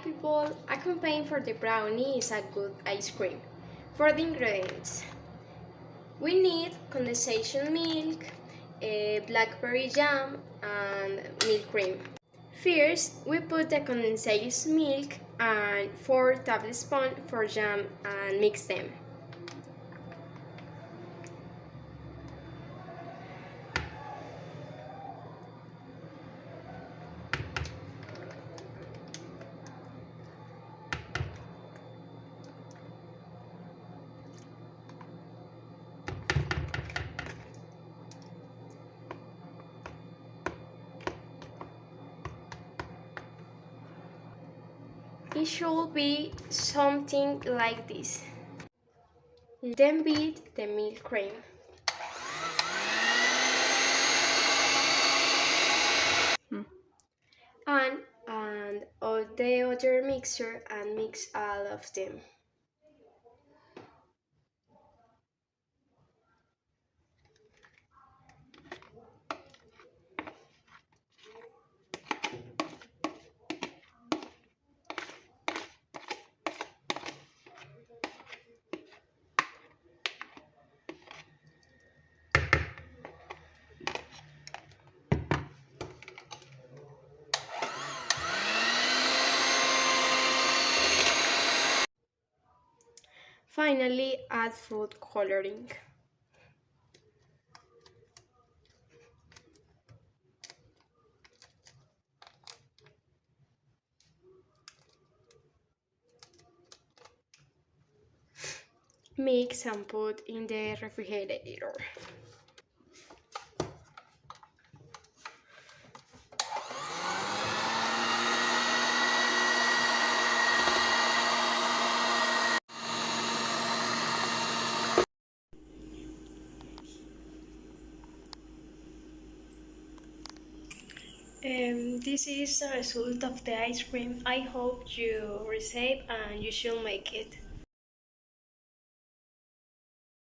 People, accompany for the brownie is a good ice cream. For the ingredients, we need condensation milk, blackberry jam, and milk cream. First, we put the condensed milk and 4 tablespoons for jam and mix them. It should be something like this. Then beat the milk cream. And all the other mixture and mix all of them. Finally, add food coloring. Mix and put in the refrigerator. This is the result of the ice cream. I hope you receive and you should make it.